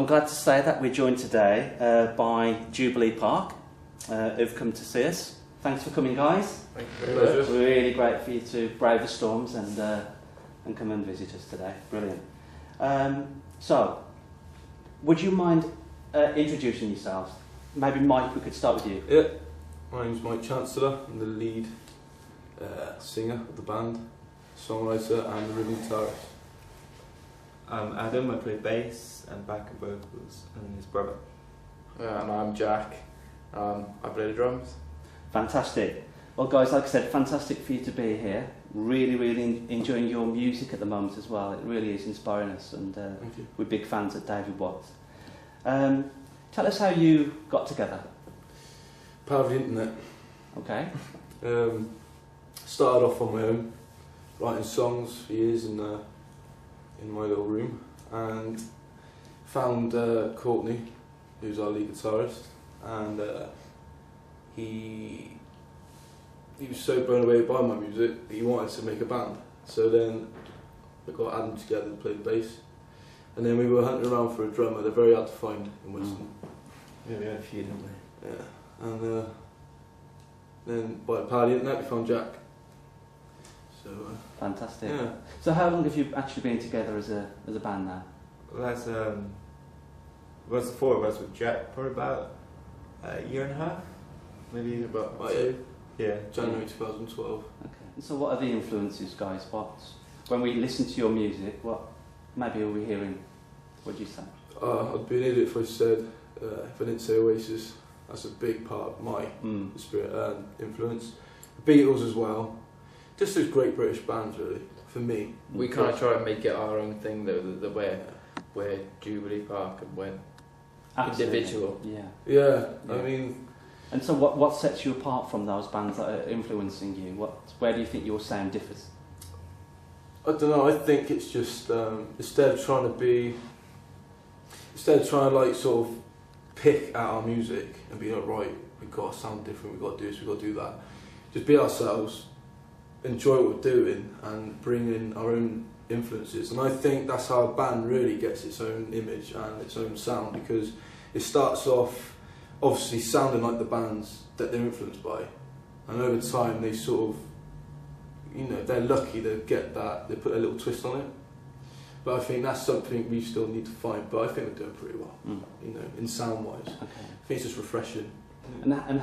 I'm glad to say that we're joined today by Jubilee Park, who've come to see us. Thanks for coming, guys. Thank you very much. It's really great for you to brave the storms and come and visit us today. Brilliant. So, would you mind introducing yourselves? Maybe Mike, we could start with you. Yeah, my name's Mike Chancellor. I'm the lead singer of the band, songwriter and the rhythm guitarist. I'm Adam, I play bass and backing vocals, and his brother. And I'm Jack, I play the drums. Fantastic. Well, guys, like I said, fantastic for you to be here. Really enjoying your music at the moment as well. It really is inspiring us, and we're big fans of David Watts. Tell us how you got together. Power of the internet. Okay. Started off on my own, writing songs for years in my little room, and found Courtney, who's our lead guitarist, and he was so blown away by my music that he wanted to make a band. So then we got Adam together to play the bass, and then we were hunting around for a drummer. They're very hard to find in Winston. Yeah, we had a few, didn't we? Yeah, and then by the power of the internet we found Jack. So Fantastic. yeah. So how long have you actually been together as a band now? Well, that's the four of us with Jack for about a year and a half, maybe about two. Yeah, January 2012. Okay. And so what are the influences, guys? When we listen to your music, what maybe are we hearing? What do you say? I'd be an idiot if I said if I didn't say Oasis. That's a big part of my spirit and influence. The Beatles as well. Just those great British bands, really, for me. We kind of try to make it our own thing, though, where Jubilee Park and went individual. Yeah. Yeah, I mean. And so what sets you apart from those bands that are influencing you? Where do you think your sound differs? I don't know, I think it's just, instead of trying to like sort of pick at our music and be like, right, we've got to sound different, we've got to do this, we've got to do that. Just be ourselves, enjoy what we're doing and bring in our own influences. And I think that's how a band really gets its own image and its own sound, because it starts off obviously sounding like the bands that they're influenced by. And over time they sort of, you know, they're lucky to get that, they put a little twist on it. But I think that's something we still need to find, but I think we're doing pretty well, you know, in sound-wise. Okay. I think it's just refreshing. And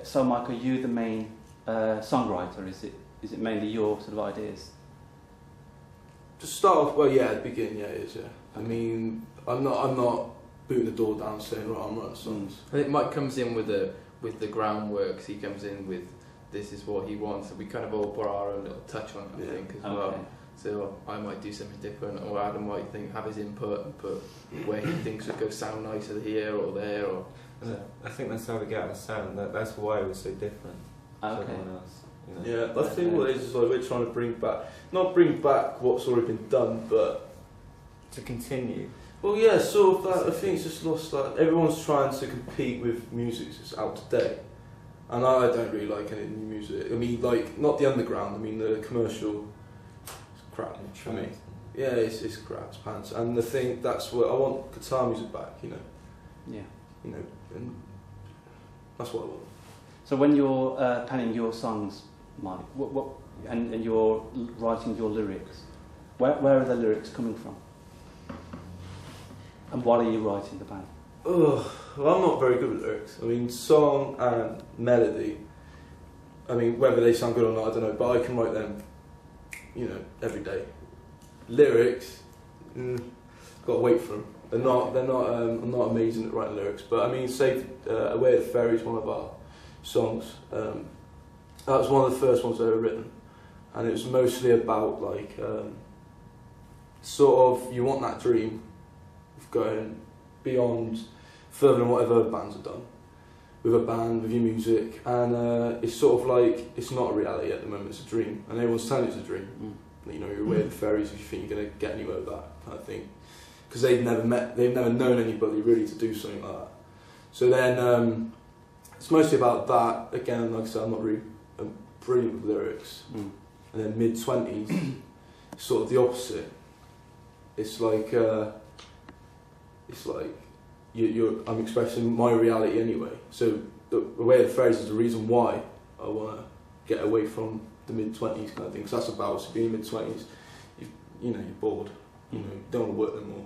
so, Mike, are you the main songwriter? Is it mainly your sort of ideas? To start off, well, yeah, at the beginning, yeah, it is, yeah. I mean, I'm not booting the door down saying, right, I'm writing songs. I think Mike comes in with the groundwork. He comes in with this is what he wants, and we kind of all put our own little touch on it, I think, as well. So I might do something different, or Adam might have his input and put where he thinks would go sound nicer here or there. Or I think that's how we get our sound. That's why we're so different to everyone else. You know? Yeah, I think what it is like we're trying to not bring back what's already been done, but to continue. Well, yeah, sort of that. I think it's just lost. Like everyone's trying to compete with music that's out today, and I don't really like any new music. I mean, like not the underground. I mean the commercial. Crap for me. Yeah, it's crap, it's pants. And the thing, that's what I want guitar music back, you know. Yeah. You know, and that's what I want. So when you're penning your songs, Mike, and you're writing your lyrics, where are the lyrics coming from? And what are you writing about? Oh, well, I'm not very good with lyrics. I mean, song and melody. I mean, whether they sound good or not, I don't know. But I can write them, you know, every day. Lyrics, gotta wait for them. They're not. I'm not amazing at writing lyrics, but I mean, say "Away at the Ferry" is one of our songs. That was one of the first ones I ever written, and it was mostly about like, sort of, you want that dream of going beyond, further than whatever bands have done, with a band, with your music, and it's sort of like, it's not a reality at the moment, it's a dream, and everyone's telling you it's a dream. You know, you're away at the ferries if you think you're going to get anywhere with that kind of thing, because they've never known anybody really to do something like that. So then it's mostly about that. Again, like I said, I'm not really brilliant with lyrics. And then mid-20s, sort of the opposite. It's like it's like I'm expressing my reality anyway. So the way the phrase is the reason why I want to get away from the mid-20s kind of thing. Because that's about us being mid-20s. You're bored. You don't want to work anymore. You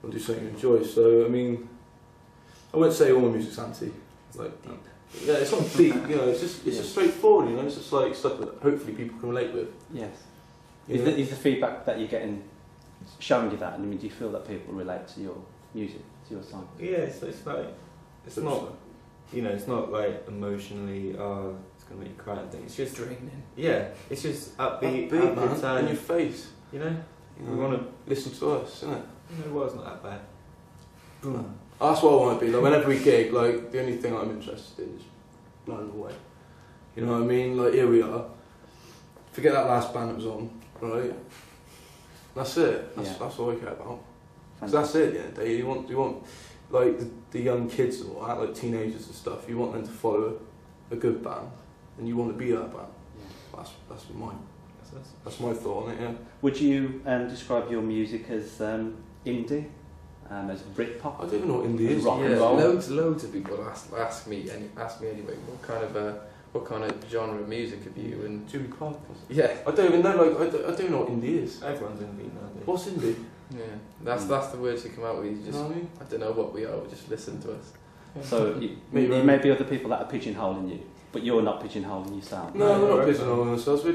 want to do something you enjoy. So I mean, I wouldn't say all my music's anti. Like, yeah, it's not deep. It's just straightforward. It's just like stuff that hopefully people can relate with. Yes. Is the feedback that you're getting showing you that? And I mean, do you feel that people relate to your music, to your song? Yeah, it's like it's not. It's not like emotionally. It's gonna make you cry and things. It's just draining. Yeah, it's just upbeat, man, in your face. We want to listen to us, isn't it? The world's not that bad. Boom. That's what I want to be. Like whenever we gig, like the only thing I'm interested in is blowing away. You know what I mean? Like here we are. Forget that last band that was on, right? That's it. That's all I care about. Because that's it. At the end of the day, you want like the young kids and all that, like teenagers and stuff. You want them to follow a good band, and you want to be that band. Yeah. That's my thought on it. Yeah. Would you describe your music as indie? As Britpop? I don't even know what indie is. Rock and roll. Loads of people ask me anyway. What kind of genre of music have you? And Jubilee Park. Yeah. I don't even know. Like I don't even know what indie is. Everyone's indie now. What's indie? Yeah, that's the words you come out with. You just, I don't know what we are. Just listen to us. So you may be other people that are pigeonholing you, but you're not pigeonholing yourself. No, we're not pigeonholing ourselves. We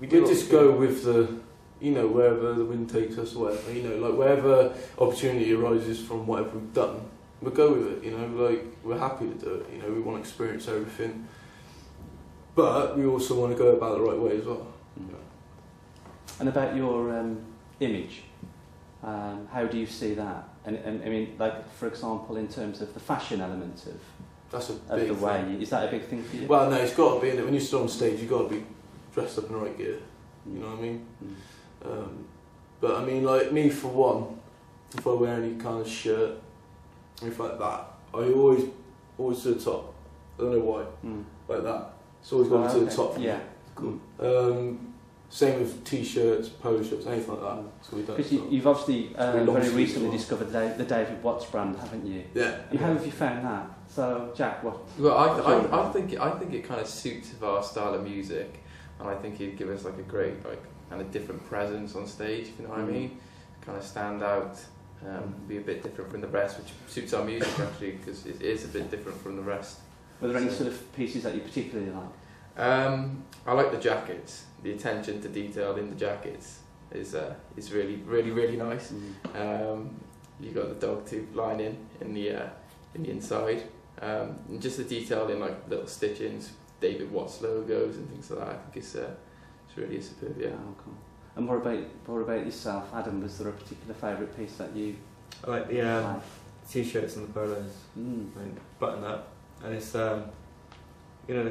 just go with the, wherever the wind takes us, or whatever. Like wherever opportunity arises from whatever we've done, we'll go with it. Like we're happy to do it. We want to experience everything, but we also want to go about it the right way as well. Mm. And about your image. How do you see that? And I mean, like for example, in terms of the fashion element that's a of big the way, thing. Is that a big thing for you? Well, no, it's got to be in it. When you stand on stage, you've got to be dressed up in the right gear. You know what I mean? Mm. But I mean, like me for one, if I wear any kind of shirt, anything like that, I always to the top. I don't know why, like that. It's always going to the top. Yeah, cool. Same with t-shirts, polo shirts, anything like that. Because you've obviously very recently discovered the David Watts brand, haven't you? Yeah. And how have you found that? So, Jack, what? Well, I think it kind of suits our style of music, and I think it'd give us like a great kind of different presence on stage. If you know what I mean? Kind of stand out, be a bit different from the rest, which suits our music actually because it is a bit different from the rest. Were there any sort of pieces that you particularly like? I like the jackets. The attention to detail in the jackets is really, really, really nice. You got the dog tooth lining in the inside, and just the detail in like little stitchings, David Watts logos and things like that. I think it's really superb. Yeah. Oh, cool. And what about yourself, Adam? Was there a particular favourite piece that you? I like the t-shirts and the polos. Button up, and it's the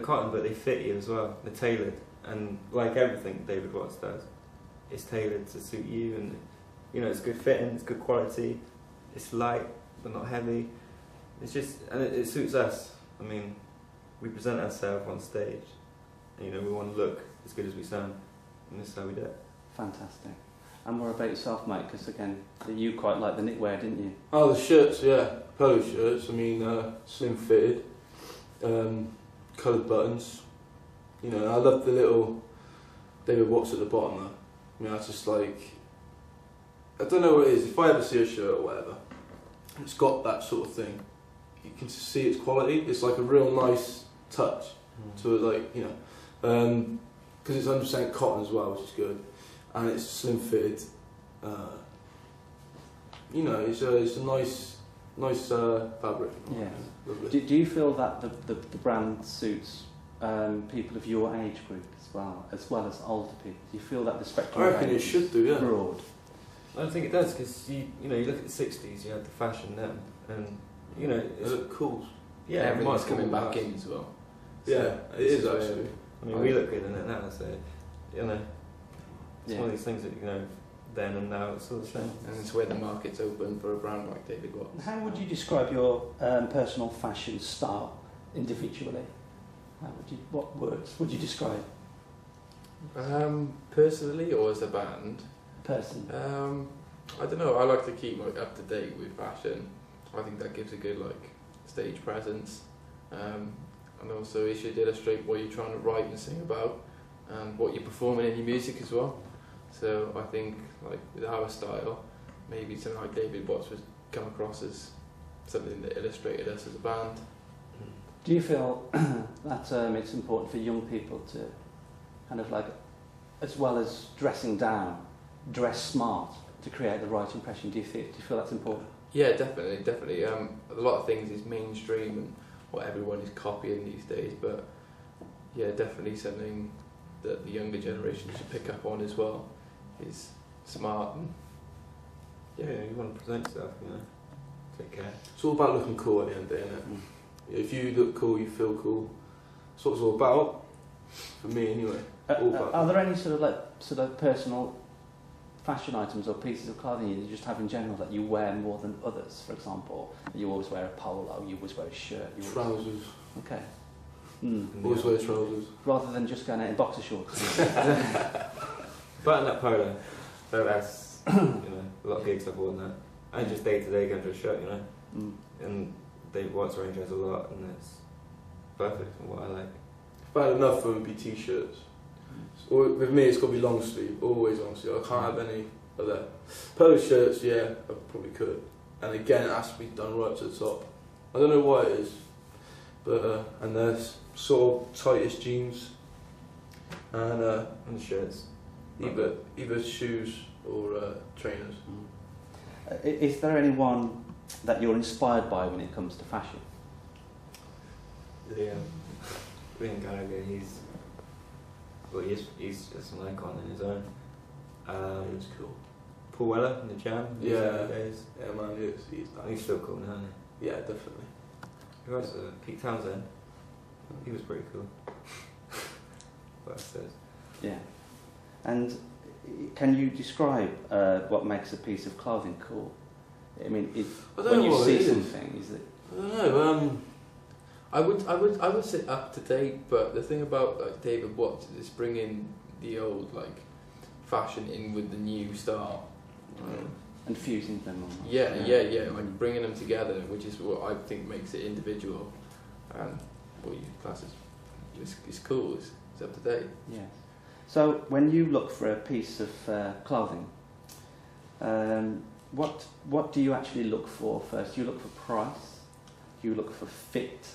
cotton, but they fit you as well. They're tailored. And like everything David Watts does, it's tailored to suit you, and it's good fitting, it's good quality, it's light but not heavy. It's just, and it suits us. I mean, we present ourselves on stage, and we want to look as good as we sound, and this is how we do it. Fantastic. And what about yourself, mate? Because again, you quite like the knitwear, didn't you? Oh, the shirts, yeah, polo shirts. I mean, slim fitted, coloured buttons. I love the little David Watts at the bottom though. I mean, that's just like, I don't know what it is. If I ever see a shirt or whatever, it's got that sort of thing. You can see its quality. It's like a real nice touch to it, like, because it's 100% cotton as well, which is good, and it's slim fitted. It's a nice fabric. Yeah. Do you feel that the brand suits people of your age group as well as older people? Do you feel that the spectrum? I reckon it should do, yeah. Broad. I don't think it does, because you look at the 60s, you had the fashion then, and it looked cool. Yeah, everything's coming back in as well. Yeah, it is actually. I mean, we look good in it now, so it's one of these things that then and now it's all the same. And it's where the market's open for a brand like David Watts. How would you describe your personal fashion style individually? What words would you describe? Personally or as a band? Person. I don't know. I like to keep up to date with fashion. I think that gives a good stage presence, and also it should illustrate what you're trying to write and sing about, and what you're performing in your music as well. So I think with our style, maybe something like David Watts would come across as something that illustrated us as a band. Do you feel that it's important for young people to kind of as well as dressing down, dress smart to create the right impression? Do you feel that's important? Yeah, definitely. A lot of things is mainstream and what everyone is copying these days, but yeah, definitely something that the younger generation should pick up on as well is smart and you want to present stuff, take care. It's all about looking cool at the end of the day, isn't it? If you look cool, you feel cool. That's what it's all about, for me anyway. Are there any sort of personal fashion items or pieces of clothing you just have in general that you wear more than others? For example, you always wear a polo, you always wear a shirt. Trousers. Okay. Always wear trousers. Rather than just going out in boxer shorts. Button-up polo. So that's, a lot of gigs I've worn that. And just day-to-day going to a shirt, And David Watts range has a lot, and it's perfect for what I like. If I had enough for them, it'd be t-shirts. So with me, it's got to be long sleeve, always long sleeve. I can't have any other polo shirts. Yeah, I probably could, and again, it has to be done right to the top. I don't know why it is, but and there's sort of tightest jeans and shirts, either shoes or trainers. Is there anyone that you're inspired by when it comes to fashion? Liam Gallagher, he's just an icon in his own. It's cool. Paul Weller in the Jam. Days. Yeah, man, he's nice. He's still cool now, isn't he? Yeah, definitely. Who else? Pete Townsend. He was pretty cool. What I said. Yeah. And can you describe what makes a piece of clothing cool? I mean, when you see something, is it? I don't know. I would say up to date, but the thing about David Watts is bringing the old fashion in with the new style, and fusing them. Yeah, like bringing them together, which is what I think makes it individual, and what you class as it's cool. It's up to date. Yes. So when you look for a piece of clothing, what do you actually look for first? Do you look for price? Do you look for fit?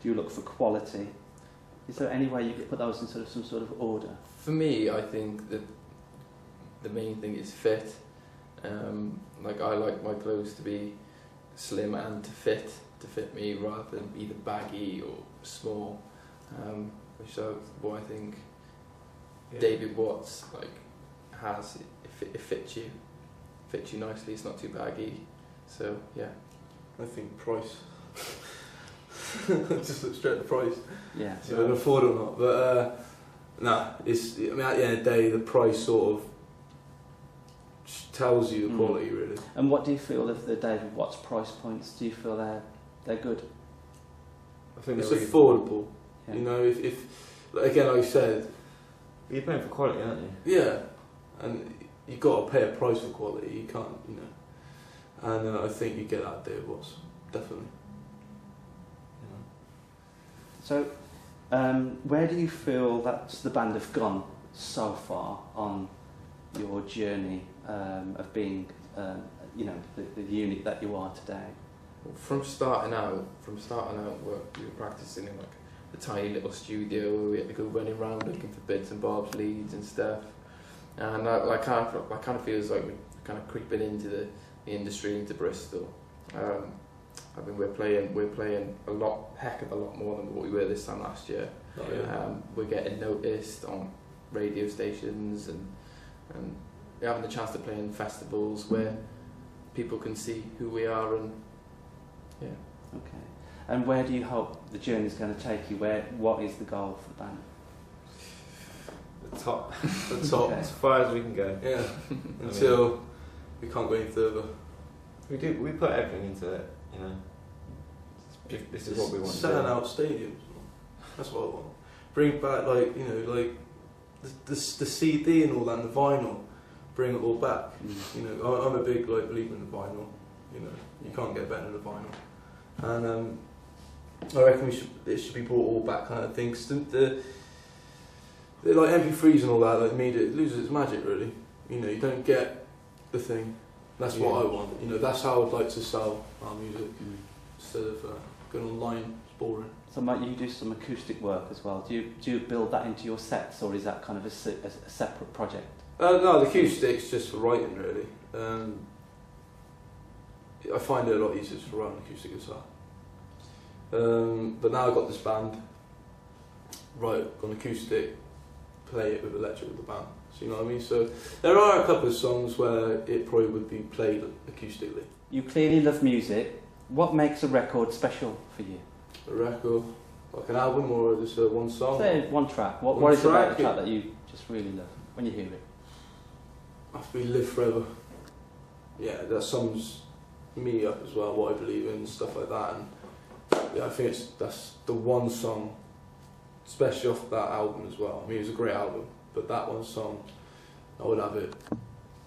Do you look for quality? Is there any way you could put those in some sort of order? For me, I think that the main thing is fit. I like my clothes to be slim and to fit me rather than either baggy or small. Which is what I think David Watts has. It fits you nicely. It's not too baggy. So yeah, I think price. Just look straight at the price. Yeah. See if I can afford it or not. But at the end of the day, the price sort of tells you the quality, really. And what do you feel of the David Watts price points? Do you feel they're good? I think it's affordable. Yeah. If again, like you said, you're paying for quality, aren't you? Yeah, and you've got to pay a price for quality. You can't, And I think you get that David Watts, definitely. So, where do you feel that the band have gone so far on your journey of being, the unit that you are today? Well, from starting out, we were practicing in a tiny little studio where we had to go running around looking for bits and bobs, leads and stuff. And I kind of feels like we're kind of creeping into the industry, into Bristol. We're playing heck of a lot more than what we were this time last year. Oh, yeah. We're getting noticed on radio stations and we're having the chance to play in festivals where people can see who we are and yeah. Okay. And where do you hope the journey's going to take you? What is the goal for the band? The top. The top. Okay. As far as we can go. Yeah. Until we can't go any further. We put everything into it, This is what we want. Selling out stadiums. That's what I want. Bring back the CD and all that, and the vinyl. bring it all back. You know, I'm a big believer in the vinyl. You know, you can't get better than the vinyl, and I reckon it should be brought all back, kind of thing. The like MP3s and all that, like media, it loses its magic really. You know, you don't get the thing. That's what I want. You know, that's how I'd like to sell our music instead of going online. It's boring. So, Mike, you do some acoustic work as well. Do you build that into your sets, or is that kind of a separate project? No, the acoustic's just for writing really. I find it a lot easier to write an acoustic guitar. But now I've got this band, write on acoustic, play it with electric with the band. So you know what I mean? So there are a couple of songs where it probably would be played acoustically. You clearly love music. What makes a record special for you? A record, like an album or just one song? Say one track. What is it about the track that you just really love when you hear it? Have to be Live Forever. Yeah, that sums me up as well, what I believe in and stuff like that. And yeah, I think that's the one song, especially off that album as well. I mean, it was a great album, but that one song, I would have it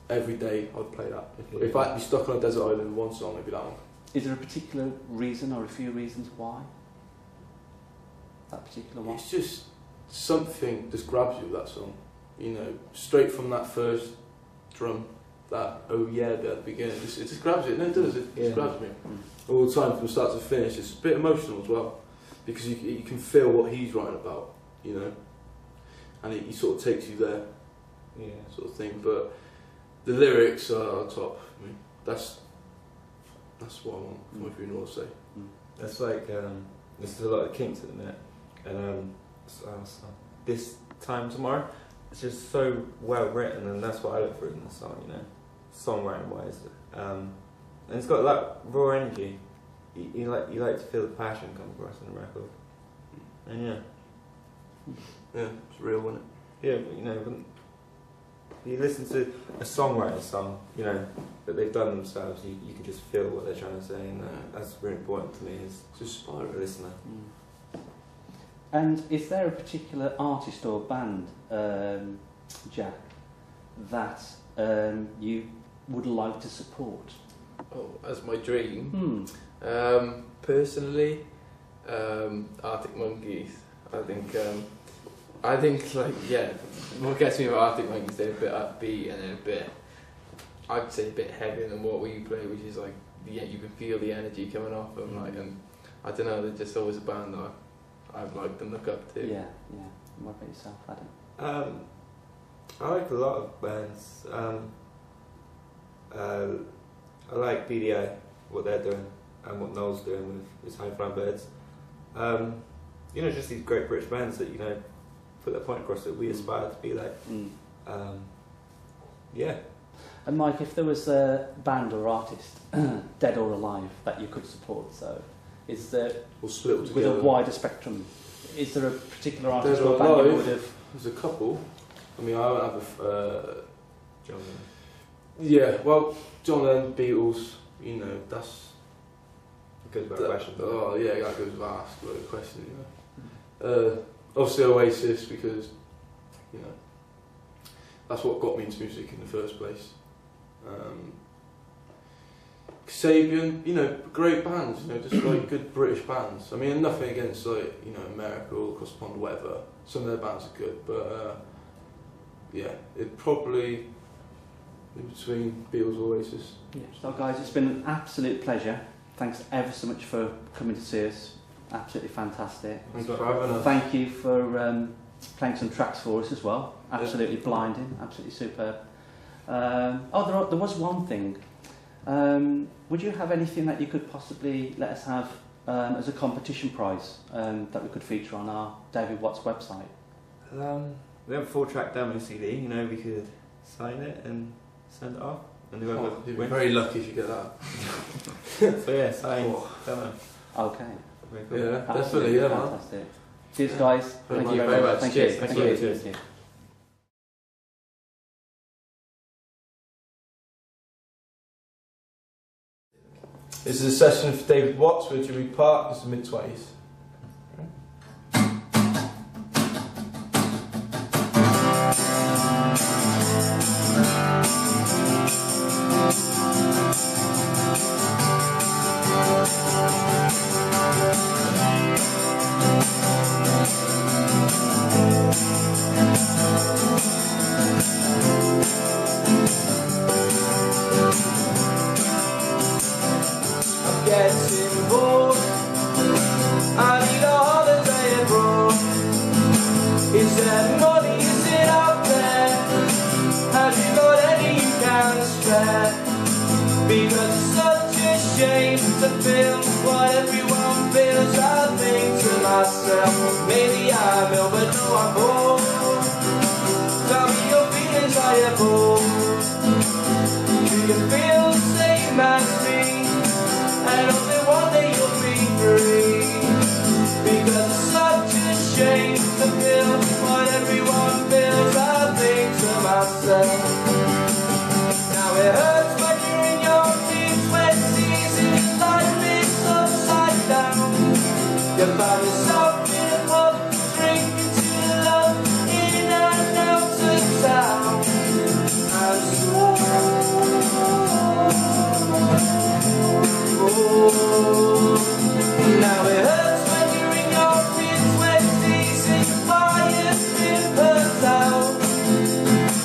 every day. I'd play that. If I had to be stuck on a desert island with one song, it'd be that one. Is there a particular reason or a few reasons why? That particular one? It's just something just grabs you, that song. You know, straight from that first drum, that oh yeah bit at the beginning, it just grabs it. No, it does. It just grabs me all the time from start to finish. It's a bit emotional as well, because you can feel what he's writing about, you know, and he sort of takes you there, sort of thing. But the lyrics are top. I mean, that's what I want my funeral to say. That's like this is a lot of Kinks at the minute, and so this time tomorrow. It's just so well written, and that's what I look for in the song, you know, songwriting wise. And it's got that raw energy. You like to feel the passion come across in the record. And yeah, it's real, isn't it? Yeah, but you know, when you listen to a songwriter's song, you know, that they've done themselves, you can just feel what they're trying to say, and that's really important to me. Is just inspire a listener. And is there a particular artist or band, Jack, that you would like to support? Oh, as my dream? Personally, Arctic Monkeys. I think like, yeah, what gets me about Arctic Monkeys, they're a bit upbeat and they're a bit, I'd say a bit heavier than what we play, which is like, yeah, you can feel the energy coming off them, like, and I don't know, they're just always a band that I've liked and look up to. Yeah. What about yourself, Adam? I like a lot of bands. I like BDI, what they're doing, and what Noel's doing with his High Flying Birds. You know, just these great British bands that, you know, put that point across that we aspire to be like. Yeah. And Mike, if there was a band or artist, dead or alive, that you could support, so is there, we'll split with together. a wider spectrum, is there a particular artist or band you would have? There's a couple. I mean, I don't have a... John Lennon. Yeah, well, John Lennon, Beatles, you know, that's... Goes without question. Oh yeah, that goes without asking a question, you know. Obviously Oasis, because, you know, that's what got me into music in the first place. Kasabian, you know, great bands, you know, just like good British bands. I mean, nothing against, like, you know, America or Across the Pond or whatever. Some of their bands are good, but yeah, it'd probably in between Beatles or Oasis. Yeah. So guys, it's been an absolute pleasure. Thanks ever so much for coming to see us. Absolutely fantastic. Thanks for having us. Thank you for playing some tracks for us as well. Absolutely blinding, absolutely superb. There was one thing. Would you have anything that you could possibly let us have as a competition prize that we could feature on our David Watts website? We have a 4-track demo CD, you know, we could sign it and send it off. And you'd be very lucky if you get that. So yeah, signed demo. Okay. Cool. Yeah, definitely, yeah, man. Fantastic. Cheers guys. Thank you very much. Thank Cheers. you. Thank you. Cheers. Thank you. This is a session for David Watts with Jubilee Park. This is mid-20s. getting bored. I need a holiday abroad. Is there money, is it out there? Have you got any you can spare? Because it's such a shame to feel what everyone feels. I think to myself, maybe I'm ill, but no, I'm bored. Tell me your feelings, are you bored? Do you feel the same as me? And only one day you'll be free. Because it's such a shame to feel what everyone feels. I think to myself, now it hurts when you're in your mid-20s and your life is upside down. You find yourself in a pub, drinking to love, in and out of town. I'm so bored. Now it hurts when you're in your mid-20s and your fire's been put out.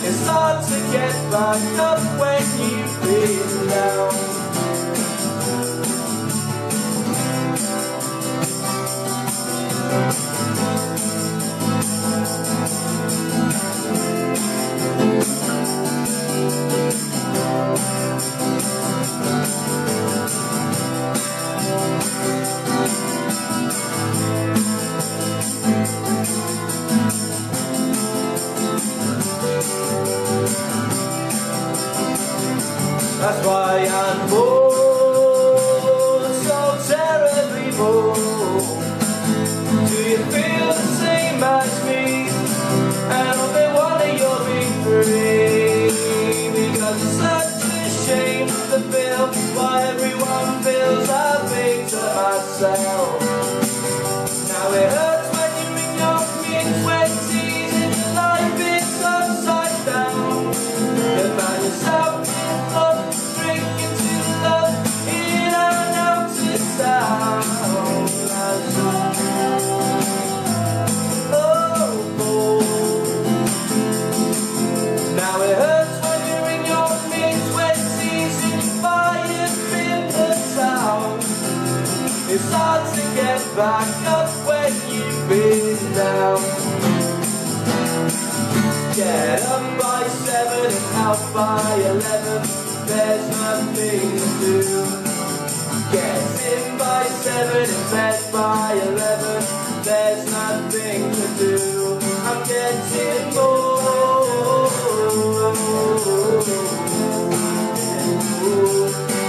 It's hard to get back up when you've been down. That's why I'm bored, so terribly bored. Do you feel the same as me? And only one day you'll be free. Because it's such a shame to feel what everyone feels. I think to myself, now it hurts when you're in your mid-20s and your life is upside down. You find yourself in love, drinking to love, in and out of town. Now it hurts when you're in your mid-20s and your fire's been put out. It's hard to get back up when you've been down. Get up by 7 and out by 11. There's nothing to do. Get in by 7 and bed by 11. There's nothing to do. I'm getting bored.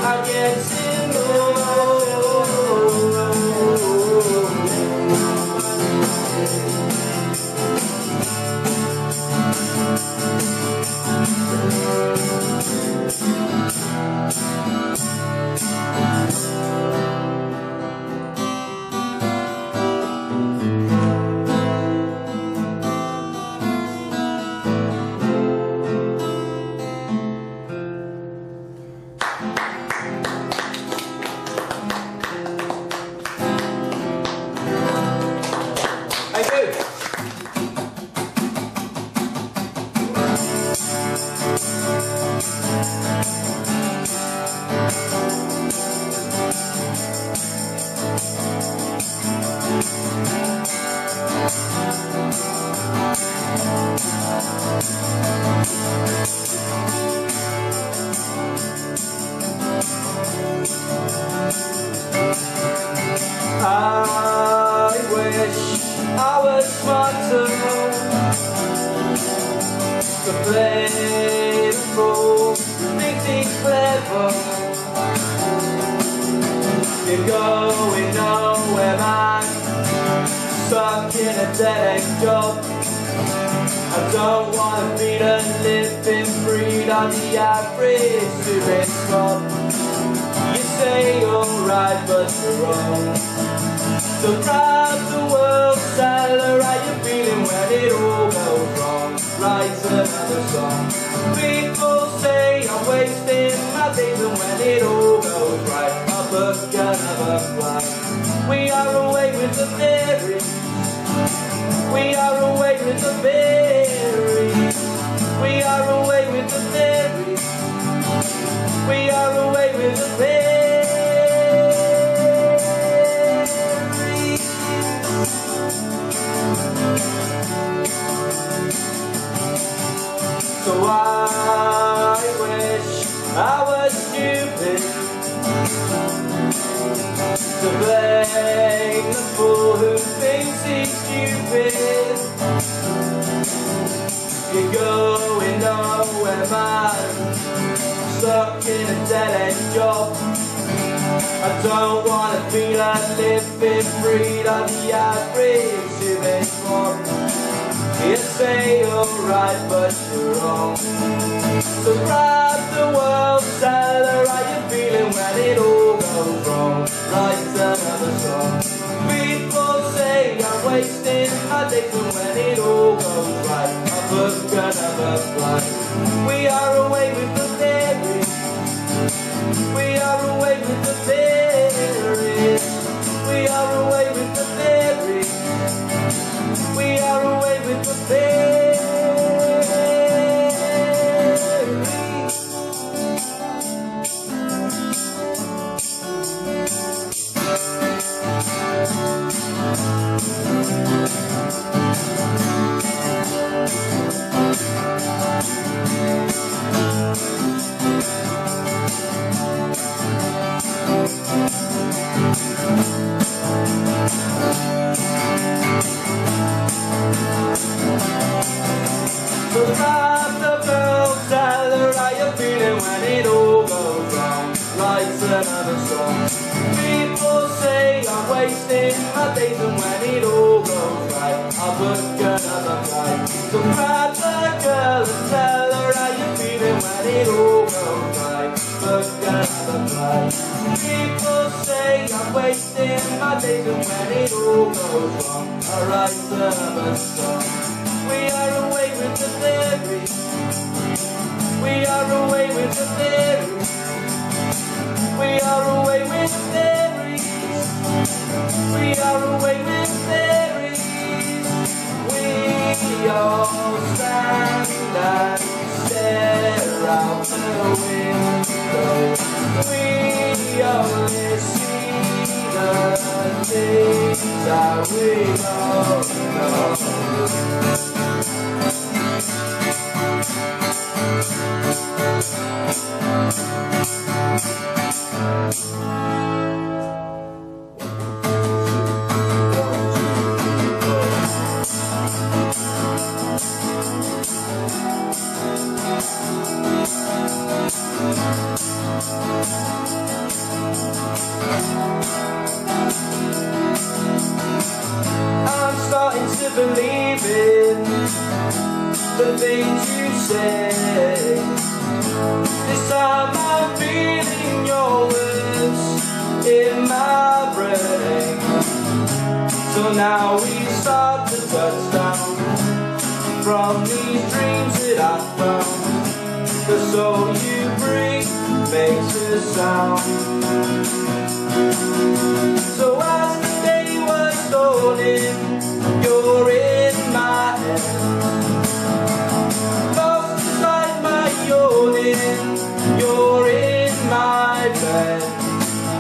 I'm getting bored. I wish I was smarter to play the fool, think he's clever. You're going nowhere, man, stuck in a dead-end job. I don't want to be the living breed of the average stupid snob. You say you're right, but you're wrong. Surprise the world, tell her how you're feeling when it all goes wrong. Write another song. People say I'm wasting my days, and when it all goes right, I'll book another flight. We are away with the fairies. We are away with the fairies. We are away with the fairies. We are away with the fairies. to blame the fool who thinks he's stupid. You're going nowhere, man, stuck in a dead-end job. I don't wanna be a living breed of the average human mob. You say you're right, but you're wrong. So grab the world, tell her how you're feeling when it all goes wrong. Write another song. People say I'm wasting my days, but when it all goes right, I book another flight. We are away with the theory. We are away with the theory. We are away with the theory. We are away with the theory. So grab the girl, tell her how you're feeling when it all goes wrong. Write another song. People say I'm wasting my days, and when it all goes right, I'll book another flight. So grab the girl and tell her how you're feeling when it all goes right. Book another flight. People say I'm wasting my days, and when it all goes wrong, I'll write another song. We are away with the theory. We are away with the theory. We are away with theories. We are away with theories. We all stand and stare out the window. We only see the things that we don't know. I'm starting to believe in the things you say. This time I'm feeling your words in my brain. So now we start to touch down from these dreams that I found. The soul you bring makes a sound. So as the day was dawning, you're in my head. Lost inside my yawning, you're in my bed.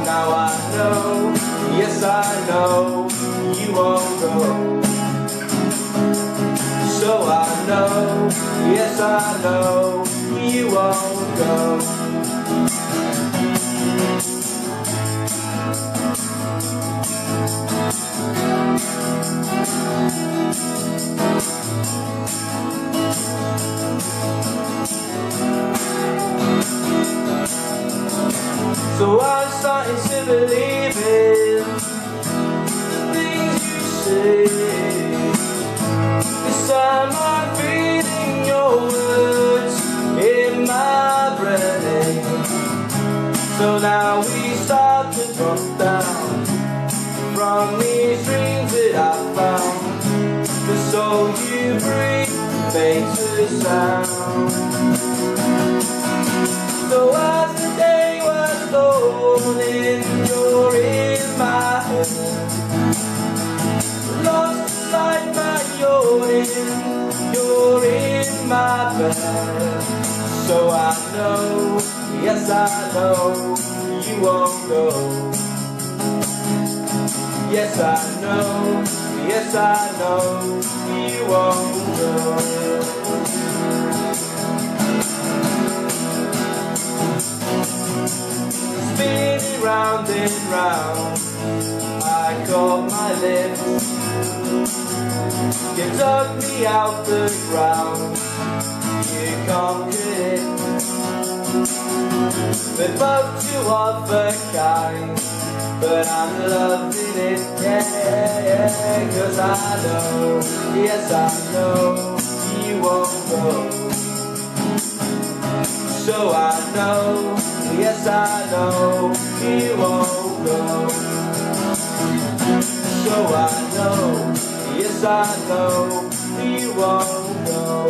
Now I know, yes I know, you won't go. So I know, yes I know, you won't go. So I'm starting to believe in the things you say. This time I'm feeling your words in my brain. So now we start to drop down from these dreams that I found. The soul you breathe makes a sound. So as the day was dawning, you're in my head. Lost inside my yawning, you're in my bed. So I know, yes I know, you won't go. Yes I know, yes I know, you won't go. spinning round and round. I caught my lips, you dug me out the ground. You conquered it, we're both two of a kind, but I'm loving it, yeah, 'cause I know, yes I know, you won't go. So I know, yes I know, you won't go. So I know, yes I know, you won't go.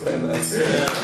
Very nice.